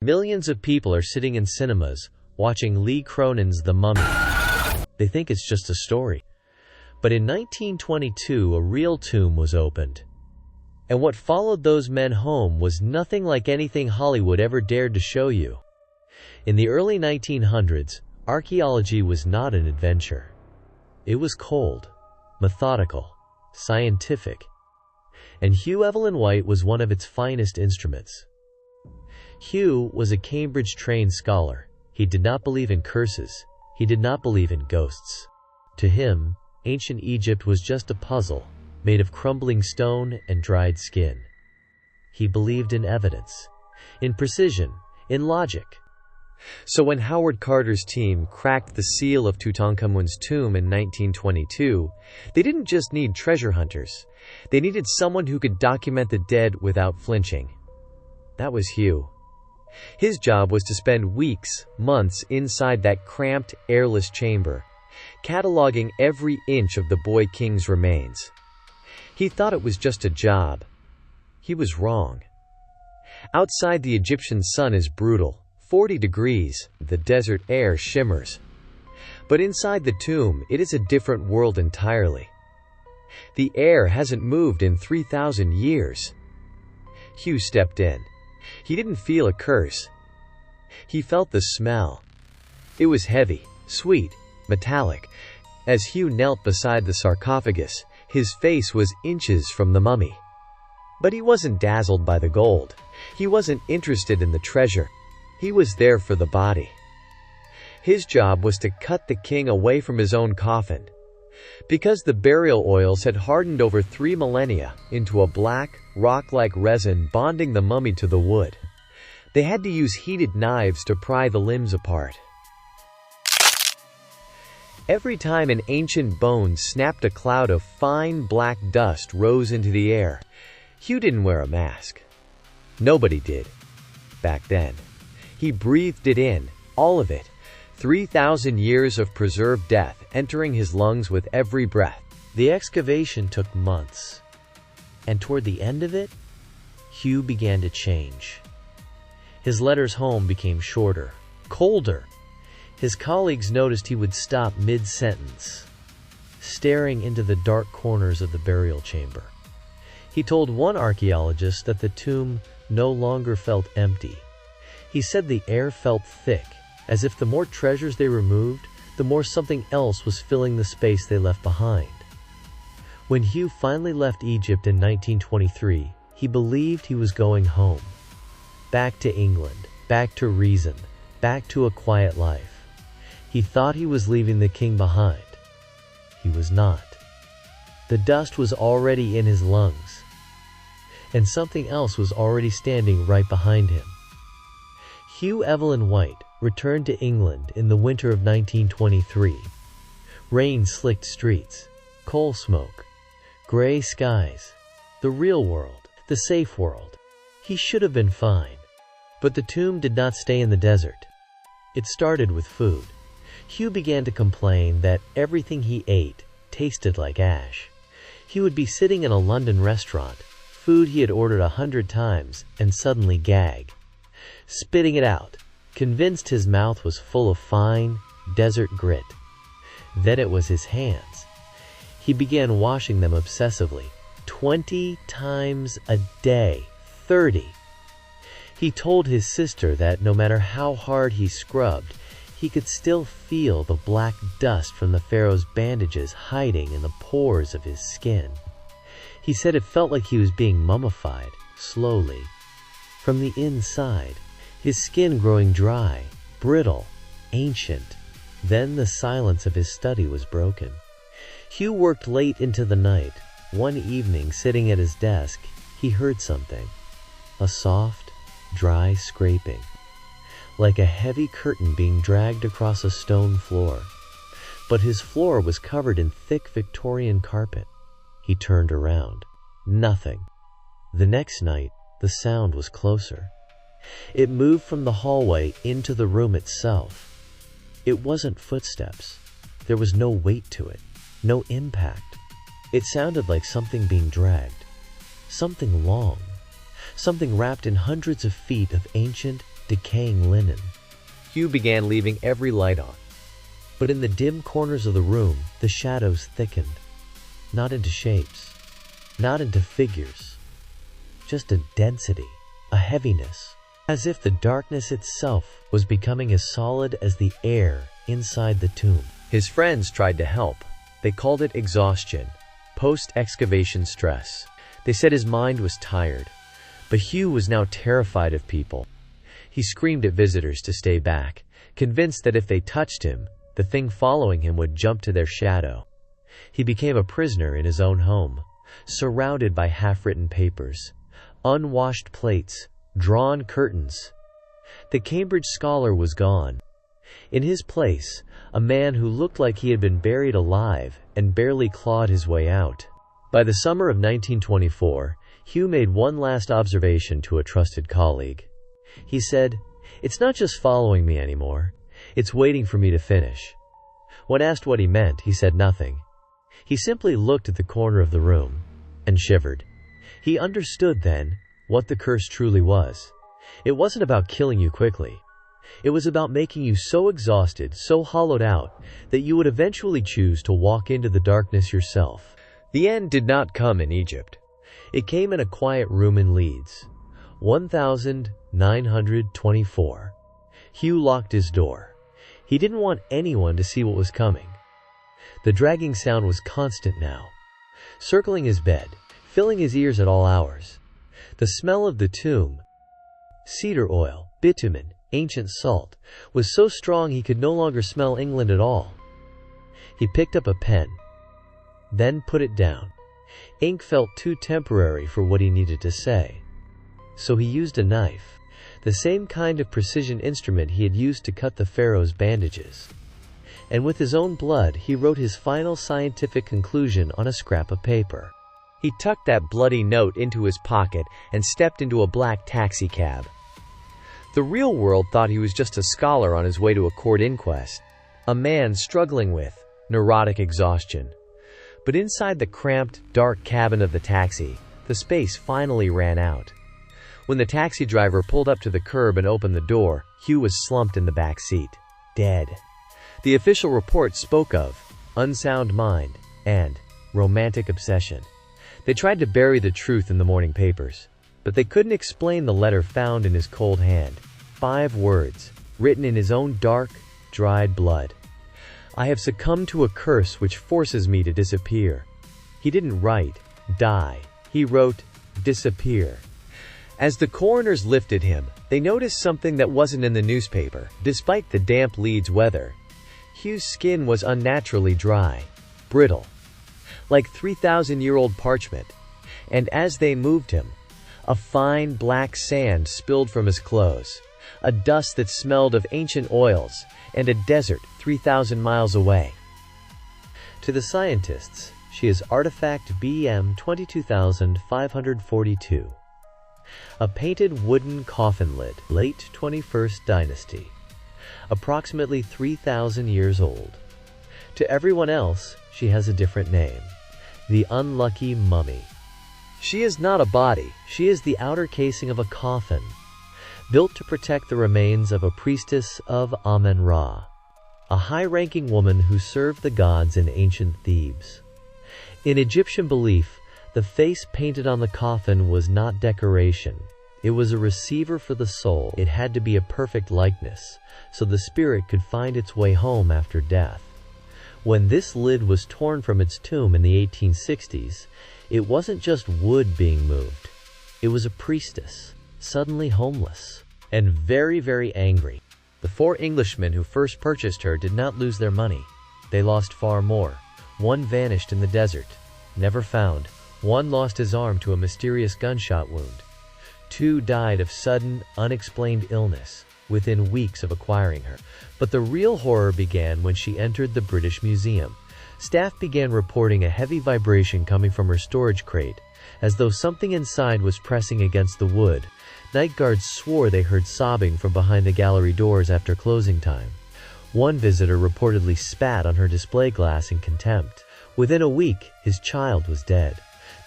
Millions of people are sitting in cinemas, watching Lee Cronin's The Mummy. They think it's just a story. But in 1922, a real tomb was opened. And what followed those men home was nothing like anything Hollywood ever dared to show you. In the early 1900s, archaeology was not an adventure. It was cold, methodical, scientific. And Hugh Evelyn White was one of its finest instruments. Hugh was a Cambridge-trained scholar. He did not believe in curses. He did not believe in ghosts. To him, ancient Egypt was just a puzzle, made of crumbling stone and dried skin. He believed in evidence, in precision, in logic. So when Howard Carter's team cracked the seal of Tutankhamun's tomb in 1922, they didn't just need treasure hunters. They needed someone who could document the dead without flinching. That was Hugh. His job was to spend weeks, months inside that cramped, airless chamber, cataloging every inch of the boy king's remains. He thought it was just a job. He was wrong. Outside, the Egyptian sun is brutal, 40 degrees, the desert air shimmers. But inside the tomb, it is a different world entirely. The air hasn't moved in 3,000 years. Hugh stepped in. He didn't feel a curse. He felt the smell. It was heavy, sweet, metallic. As Hugh knelt beside the sarcophagus, his face was inches from the mummy. But he wasn't dazzled by the gold. He wasn't interested in the treasure. He was there for the body. His job was to cut the king away from his own coffin. Because the burial oils had hardened over 3 millennia into a black, rock-like resin bonding the mummy to the wood, they had to use heated knives to pry the limbs apart. Every time an ancient bone snapped, a cloud of fine black dust rose into the air. Hugh didn't wear a mask. Nobody did. Back then. He breathed it in, all of it. 3,000 years of preserved death entering his lungs with every breath. The excavation took months. And toward the end of it, Hugh began to change. His letters home became shorter, colder. His colleagues noticed he would stop mid-sentence, staring into the dark corners of the burial chamber. He told one archaeologist that the tomb no longer felt empty. He said the air felt thick, as if the more treasures they removed, the more something else was filling the space they left behind. When Hugh finally left Egypt in 1923, he believed he was going home. Back to England, back to reason, back to a quiet life. He thought he was leaving the king behind. He was not. The dust was already in his lungs, and something else was already standing right behind him. Hugh Evelyn White returned to England in the winter of 1923. Rain slicked streets, coal smoke, gray skies, the real world, the safe world. He should have been fine. But the tomb did not stay in the desert. It started with food. Hugh began to complain that everything he ate tasted like ash. He would be sitting in a London restaurant, food he had ordered 100 times, and suddenly gag, spitting it out, convinced his mouth was full of fine, desert grit. Then it was his hands. He began washing them obsessively, 20 times a day, 30. He told his sister that no matter how hard he scrubbed, he could still feel the black dust from the pharaoh's bandages hiding in the pores of his skin. He said it felt like he was being mummified, slowly, from the inside, his skin growing dry, brittle, ancient. Then the silence of his study was broken. Hugh worked late into the night. One evening, sitting at his desk, he heard something. A soft, dry scraping, like a heavy curtain being dragged across a stone floor. But his floor was covered in thick Victorian carpet. He turned around. Nothing. The next night, the sound was closer. It moved from the hallway into the room itself. It wasn't footsteps. There was no weight to it, no impact. It sounded like something being dragged, something long, something wrapped in hundreds of feet of ancient, decaying linen. Hugh began leaving every light on. But in the dim corners of the room, the shadows thickened. Not into shapes, not into figures, just a density, a heaviness, as if the darkness itself was becoming as solid as the air inside the tomb. His friends tried to help. They called it exhaustion, post-excavation stress. They said his mind was tired. But Hugh was now terrified of people. He screamed at visitors to stay back, convinced that if they touched him, the thing following him would jump to their shadow. He became a prisoner in his own home, surrounded by half-written papers, unwashed plates, drawn curtains. The Cambridge scholar was gone. In his place, a man who looked like he had been buried alive and barely clawed his way out. By the summer of 1924, Hugh made one last observation to a trusted colleague. He said, "It's not just following me anymore. It's waiting for me to finish." When asked what he meant, he said nothing. He simply looked at the corner of the room and shivered. He understood then what the curse truly was. It wasn't about killing you quickly. It was about making you so exhausted, so hollowed out, that you would eventually choose to walk into the darkness yourself. The end did not come in Egypt. It came in a quiet room in Leeds. 1924. Hugh locked his door. He didn't want anyone to see what was coming. The dragging sound was constant now, circling his bed, filling his ears at all hours. The smell of the tomb, cedar oil, bitumen, ancient salt, was so strong he could no longer smell England at all. He picked up a pen, then put it down. Ink felt too temporary for what he needed to say. So he used a knife, the same kind of precision instrument he had used to cut the pharaoh's bandages. And with his own blood, he wrote his final scientific conclusion on a scrap of paper. He tucked that bloody note into his pocket and stepped into a black taxicab. The real world thought he was just a scholar on his way to a court inquest, a man struggling with neurotic exhaustion. But inside the cramped, dark cabin of the taxi, the space finally ran out. When the taxi driver pulled up to the curb and opened the door, Hugh was slumped in the back seat, dead. The official report spoke of unsound mind and romantic obsession. They tried to bury the truth in the morning papers, but they couldn't explain the letter found in his cold hand. 5 words, written in his own dark, dried blood. "I have succumbed to a curse which forces me to disappear." He didn't write, "die." He wrote, "disappear." As the coroners lifted him, they noticed something that wasn't in the newspaper. Despite the damp Leeds weather, Hugh's skin was unnaturally dry, brittle, like 3,000-year-old parchment. And as they moved him, a fine black sand spilled from his clothes, a dust that smelled of ancient oils, and a desert 3,000 miles away. To the scientists, she is artifact BM 22542. A painted wooden coffin lid, late 21st dynasty, approximately 3,000 years old. To everyone else, she has a different name, the unlucky mummy. She is not a body, she is the outer casing of a coffin, built to protect the remains of a priestess of Amen-Ra, a high-ranking woman who served the gods in ancient Thebes. In Egyptian belief, the face painted on the coffin was not decoration. It was a receiver for the soul. It had to be a perfect likeness, so the spirit could find its way home after death. When this lid was torn from its tomb in the 1860s, it wasn't just wood being moved. It was a priestess, suddenly homeless, and very, very angry. The 4 Englishmen who first purchased her did not lose their money. They lost far more. One vanished in the desert, never found. One lost his arm to a mysterious gunshot wound. 2 died of sudden, unexplained illness within weeks of acquiring her. But the real horror began when she entered the British Museum. Staff began reporting a heavy vibration coming from her storage crate, as though something inside was pressing against the wood. Night guards swore they heard sobbing from behind the gallery doors after closing time. One visitor reportedly spat on her display glass in contempt. Within a week, his child was dead.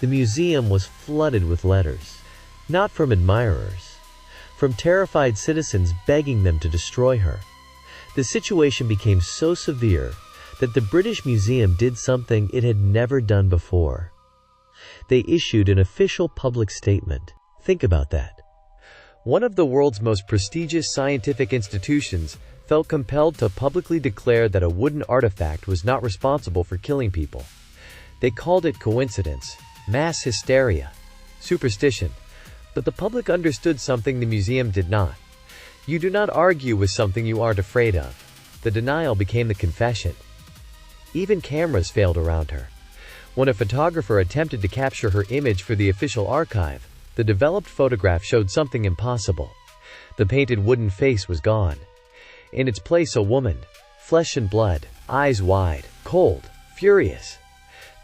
The museum was flooded with letters, not from admirers, from terrified citizens begging them to destroy her. The situation became so severe that the British Museum did something it had never done before. They issued an official public statement. Think about that. One of the world's most prestigious scientific institutions felt compelled to publicly declare that a wooden artifact was not responsible for killing people. They called it coincidence, mass hysteria, superstition, but the public understood something the museum did not. You do not argue with something you aren't afraid of. The denial became the confession. Even cameras failed around her. When a photographer attempted to capture her image for the official archive, the developed photograph showed something impossible. The painted wooden face was gone. In its place a woman, flesh and blood, eyes wide, cold, furious.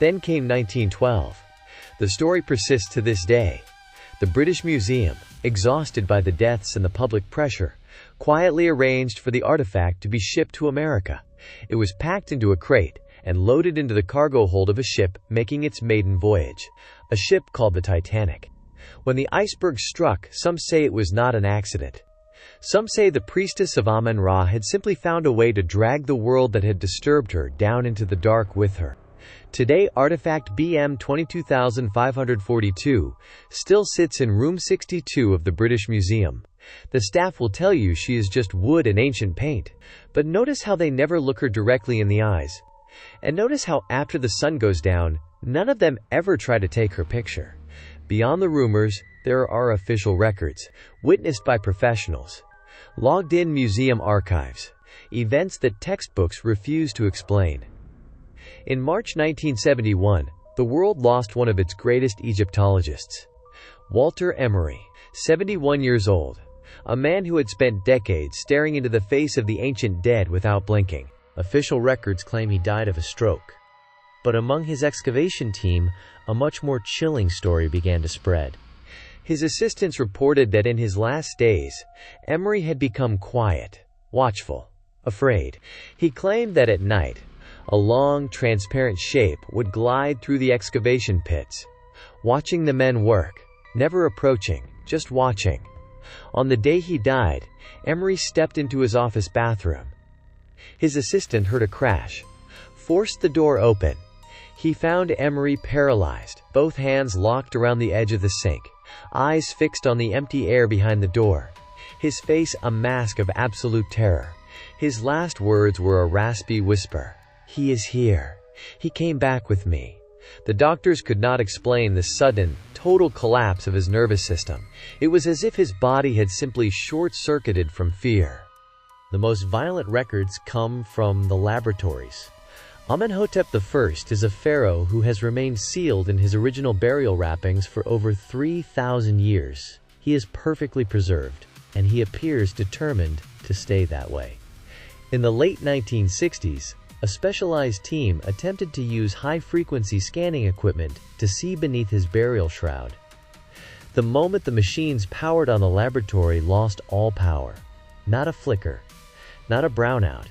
Then came 1912. The story persists to this day. The British Museum, exhausted by the deaths and the public pressure, quietly arranged for the artifact to be shipped to America. It was packed into a crate and loaded into the cargo hold of a ship making its maiden voyage, a ship called the Titanic. When the iceberg struck, some say it was not an accident. Some say the priestess of Amun-Ra had simply found a way to drag the world that had disturbed her down into the dark with her. Today, artifact BM 22542 still sits in room 62 of the British Museum. The staff will tell you she is just wood and ancient paint, but notice how they never look her directly in the eyes. And notice how after the sun goes down, none of them ever try to take her picture. Beyond the rumors, there are official records, witnessed by professionals, logged in museum archives, events that textbooks refuse to explain. In March 1971, the world lost one of its greatest Egyptologists, Walter Emery, 71 years old, a man who had spent decades staring into the face of the ancient dead without blinking. Official records claim he died of a stroke. But among his excavation team, a much more chilling story began to spread. His assistants reported that in his last days, Emery had become quiet, watchful, afraid. He claimed that at night, a long, transparent shape would glide through the excavation pits, watching the men work, never approaching, just watching. On the day he died, Emery stepped into his office bathroom. His assistant heard a crash, forced the door open. He found Emery paralyzed, both hands locked around the edge of the sink, eyes fixed on the empty air behind the door, his face a mask of absolute terror. His last words were a raspy whisper. "He is here. He came back with me." The doctors could not explain the sudden, total collapse of his nervous system. It was as if his body had simply short-circuited from fear. The most violent records come from the laboratories. Amenhotep I is a pharaoh who has remained sealed in his original burial wrappings for over 3,000 years. He is perfectly preserved, and he appears determined to stay that way. In the late 1960s, a specialized team attempted to use high-frequency scanning equipment to see beneath his burial shroud. The moment the machines powered on the laboratory lost all power. Not a flicker, not a brownout.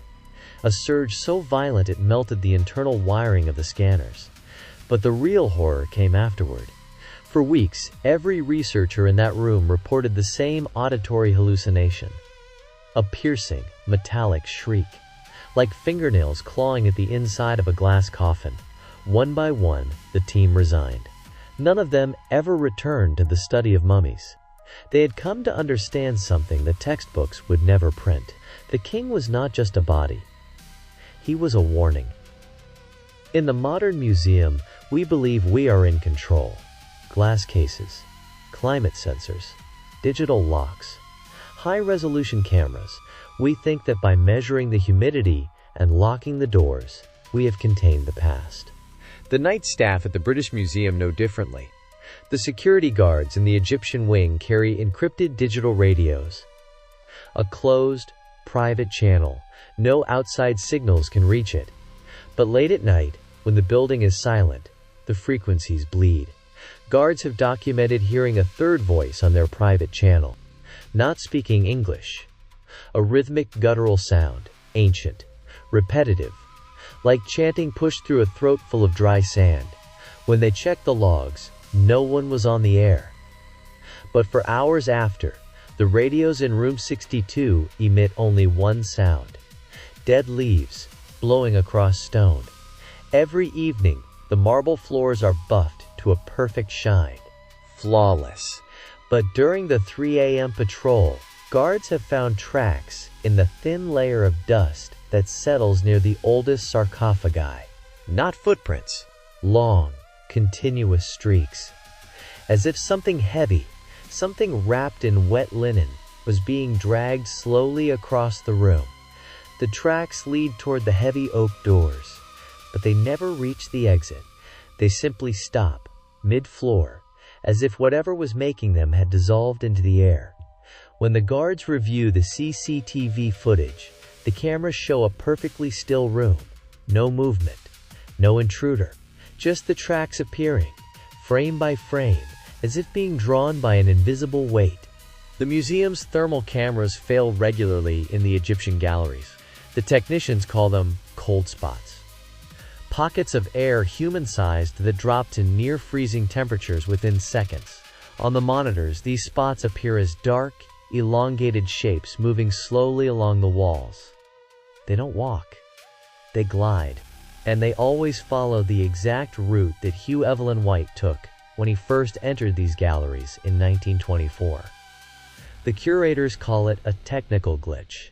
A surge so violent it melted the internal wiring of the scanners. But the real horror came afterward. For weeks, every researcher in that room reported the same auditory hallucination. A piercing, metallic shriek, like fingernails clawing at the inside of a glass coffin. One by one, the team resigned. None of them ever returned to the study of mummies. They had come to understand something the textbooks would never print. The king was not just a body. He was a warning. In the modern museum, we believe we are in control. Glass cases, climate sensors, digital locks, high-resolution cameras. We think that by measuring the humidity and locking the doors, we have contained the past. The night staff at the British Museum know differently. The security guards in the Egyptian wing carry encrypted digital radios. A closed, private channel. No outside signals can reach it. But late at night, when the building is silent, the frequencies bleed. Guards have documented hearing a third voice on their private channel, not speaking English. A rhythmic guttural sound, ancient, repetitive, like chanting pushed through a throat full of dry sand. When they checked the logs, no one was on the air. But for hours after, The radios in room 62 emit only one sound: dead leaves blowing across stone. Every evening, the marble floors are buffed to a perfect shine. Flawless. But during the 3 a.m. patrol, guards have found tracks in the thin layer of dust that settles near the oldest sarcophagi. Not footprints. Long, continuous streaks. As if something heavy, something wrapped in wet linen, was being dragged slowly across the room. The tracks lead toward the heavy oak doors, but they never reach the exit. They simply stop, mid-floor, as if whatever was making them had dissolved into the air. When the guards review the CCTV footage, the cameras show a perfectly still room. No movement, no intruder, just the tracks appearing, frame by frame, as if being drawn by an invisible weight. The museum's thermal cameras fail regularly in the Egyptian galleries. The technicians call them cold spots. Pockets of air human-sized that drop to near-freezing temperatures within seconds. On the monitors, these spots appear as dark, elongated shapes moving slowly along the walls. They don't walk. They glide. And they always follow the exact route that Hugh Evelyn White took when he first entered these galleries in 1924. The curators call it a technical glitch.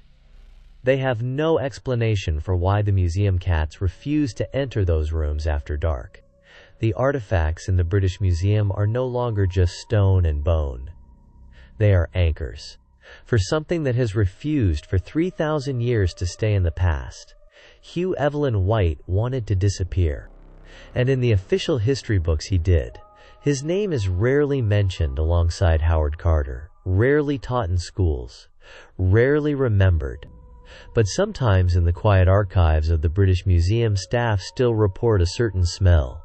They have no explanation for why the museum cats refuse to enter those rooms after dark. The artifacts in the British Museum are no longer just stone and bone. They are anchors for something that has refused for 3,000 years to stay in the past. Hugh Evelyn White wanted to disappear, and in the official history books he did. His name is rarely mentioned alongside Howard Carter, rarely taught in schools, rarely remembered. But sometimes in the quiet archives of the British Museum, staff still report a certain smell.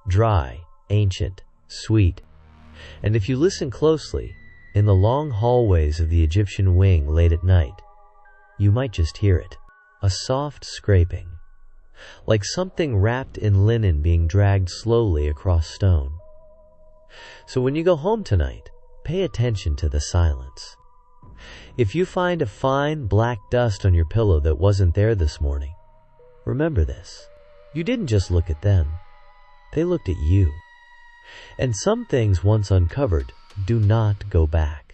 Dry, ancient, sweet. And if you listen closely, in the long hallways of the Egyptian wing late at night, you might just hear it. A soft scraping, like something wrapped in linen being dragged slowly across stone. So when you go home tonight, pay attention to the silence. If you find a fine black dust on your pillow that wasn't there this morning, remember this. You didn't just look at them. They looked at you. And some things once uncovered do not go back.